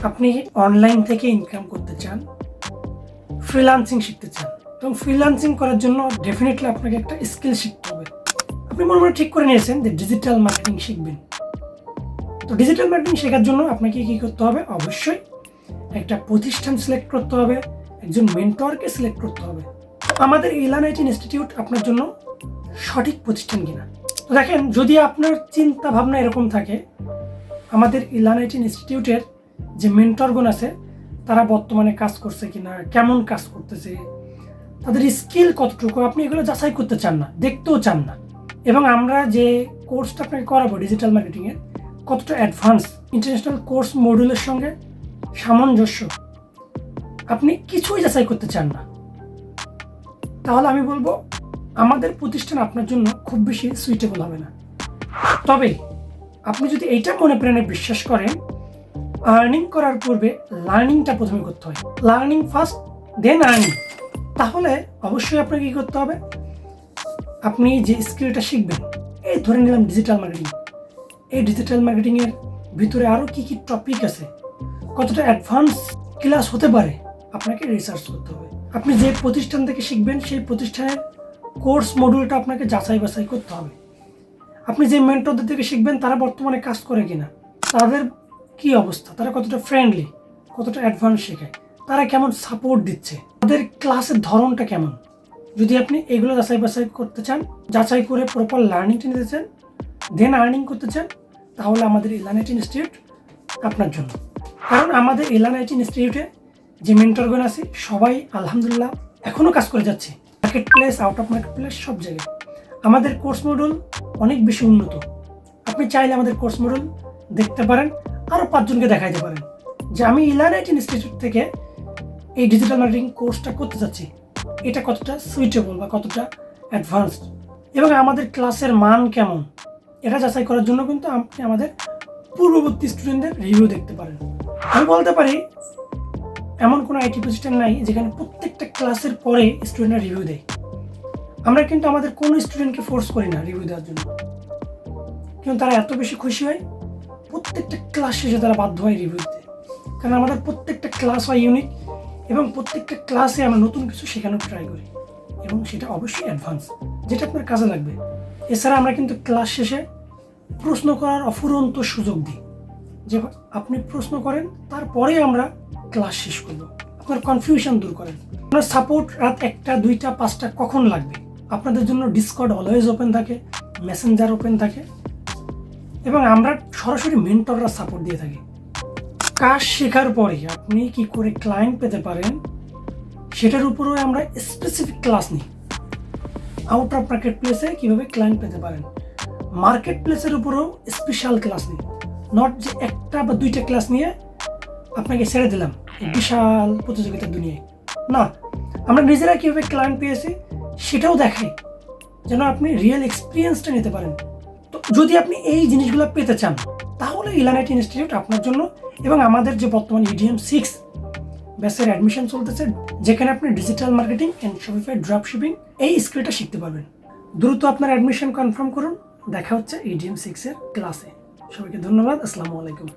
আপনি অনলাইন থেকে ইনকাম করতে চান, ফ্রিল্যান্সিং শিখতে চান এবং ফ্রিল্যান্সিং করার জন্য ডেফিনেটলি আপনাকে একটা স্কিল শিখতে হবে। আপনি মনে মনে ঠিক করে নিয়েছেন যে ডিজিটাল মার্কেটিং শিখবেন। তো ডিজিটাল মার্কেটিং শেখার জন্য আপনাকে কী করতে হবে? অবশ্যই একটা প্রতিষ্ঠান সিলেক্ট করতে হবে, একজন মেন্টরকে সিলেক্ট করতে হবে। আমাদের ইলান ইনস্টিটিউট আপনার জন্য সঠিক প্রতিষ্ঠান কিনা। তো দেখেন, যদি আপনার চিন্তা ভাবনা এরকম থাকে, আমাদের ইলান ইনস্টিটিউটের যে মেন্টরগণ আছে তারা বর্তমানে কাজ করছে কিনা, কেমন কাজ করতেছে, তাদের স্কিল কতটুকু, আপনি এগুলো যাচাই করতে চান না, দেখতেও চান না। এবং আমরা যে কোর্সটা আপনাকে করাবো ডিজিটাল মার্কেটিংয়ের, কতটা অ্যাডভান্স, ইন্টারন্যাশনাল কোর্স মডিউলের সঙ্গে সামঞ্জস্য, আপনি কিছুই যাচাই করতে চান না, তাহলে আমি বলবো আমাদের প্রতিষ্ঠান আপনার জন্য খুব বেশি সুইটেবল হবে না। তবে আপনি যদি এইটা মনে প্রাণে বিশ্বাস করেন, আর্নিং করার পূর্বে লার্নিংটা প্রথমে করতে হয়, লার্নিং ফার্স্ট দেন আর্নিং, তাহলে অবশ্যই আপনাকে কী করতে হবে? আপনি যে স্কিলটা শিখবেন, এই ধরে নিলাম ডিজিটাল মার্কেটিং, এই ডিজিটাল মার্কেটিংয়ের ভিতরে আরও কী কী টপিক আছে, কতটা অ্যাডভান্স ক্লাস হতে পারে, আপনাকে রিসার্চ করতে হবে। আপনি যে প্রতিষ্ঠান থেকে শিখবেন সেই প্রতিষ্ঠানের কোর্স মডিউলটা আপনাকে যাচাই বাছাই করতে হবে। আপনি যে মেন্টরদের থেকে শিখবেন তারা বর্তমানে কাজ করে কিনা, তাদের কি অবস্থা, তারা কতটা ফ্রেন্ডলি, কতটা অ্যাডভান্স শেখায়, তারা কেমন সাপোর্ট দিচ্ছে, তাদের ক্লাসের ধরনটা কেমন। যদি আপনি এগুলো যাচাই বাছাই করতে চান, যাচাই করে প্রপার লার্নিংটা নিতে চান, দেন আর্নিং করতে চান, তাহলে আমাদের ইলান ইনস্টিটিউট আপনার জন্য। কারণ আমাদের ইলান ইনস্টিটিউটে যে মেন্টরগণ আছে সবাই আলহামদুলিল্লাহ এখনও কাজ করে যাচ্ছে, market place, out of market place সব জায়গায়। আমাদের কোর্স মডিউল অনেক বেশি উন্নত। আপনি চাইলে আমাদের কোর্স মডিউল দেখতে পারেন, আরও 5 জনকে দেখাইতে পারেন যে আমি ইলান ইনস্টিটিউট থেকে এই ডিজিটাল মার্কেটিং কোর্সটা করতে যাচ্ছি, এটা কতটা সুইটেবল বা কতটা অ্যাডভান্সড এবং আমাদের ক্লাসের মান কেমন, এটা যাচাই করার জন্য কিন্তু আপনি আমাদের পূর্ববর্তী স্টুডেন্টদের রিভিউ দেখতে পারেন। আমি বলতে পারি এমন কোনো আইটি প্রতিষ্ঠান নাই যেখানে প্রত্যেকটা ক্লাসের পরে স্টুডেন্টরা রিভিউ দেয়। আমরা কিন্তু আমাদের কোনো স্টুডেন্টকে ফোর্স করি না রিভিউ দেওয়ার জন্য, কিন্তু তারা এত বেশি খুশি হয় প্রত্যেকটা ক্লাস শেষে তারা বাধ্য হয় রিভিউ দিতে। কারণ আমাদের প্রত্যেকটা ক্লাস হয় ইউনিক এবং প্রত্যেকটা ক্লাসে আমরা নতুন কিছু শেখানোর ট্রাই করি এবং সেটা অবশ্যই অ্যাডভান্স, যেটা আপনার কাজে লাগবে। এছাড়া আমরা কিন্তু ক্লাস শেষে প্রশ্ন করার অফুরন্ত সুযোগ দিই, যে আপনি প্রশ্ন করেন, তারপরে আমরা ক্লাস শেষ করব, আপনার কনফিউশন দূর করেন। আপনার সাপোর্ট রাত 1টা 2টা 5টা কখন লাগবে, আপনাদের জন্য ডিসকর্ড অলওয়েজ ওপেন থাকে, মেসেঞ্জার ওপেন থাকে এবং আমরা সরাসরি মেন্টররা সাপোর্ট দিয়ে থাকি। কাজ শেখার পরে আপনি কি করে ক্লায়েন্ট পেতে পারেন সেটার উপরেও আমরা স্পেসিফিক ক্লাস নিই। আউট অফ মার্কেট প্লেসে কীভাবে ক্লায়েন্ট পেতে পারেন, মার্কেট প্লেসের উপরেও স্পেশাল ক্লাস নিই। নট যে 1টা বা 2টা ক্লাস নিয়ে আপনাকে ছেড়ে দিলাম এই বিশাল প্রতিযোগিতার দুনিয়ায়, না, আমরা নিজেরা কীভাবে ক্লায়েন্ট পেয়েছি সেটাও দেখাই, যেন আপনি রিয়েল এক্সপিরিয়েন্সটা নিতে পারেন। তো যদি আপনি এই জিনিসগুলো পেতে চান, তাহলে ইলান ইনস্টিটিউট আপনার জন্য। এবং আমাদের যে বর্তমান EDM 6 ব্যাচের অ্যাডমিশন চলতেছে, যেখানে আপনি digital marketing and Shopify drop shipping এই স্কিলটা শিখতে পারবেন। দ্রুত আপনার অ্যাডমিশন কনফার্ম করুন। দেখা হচ্ছে EDM 6 এর ক্লাসে। সবাইকে ধন্যবাদ। আসসালামু আলাইকুম।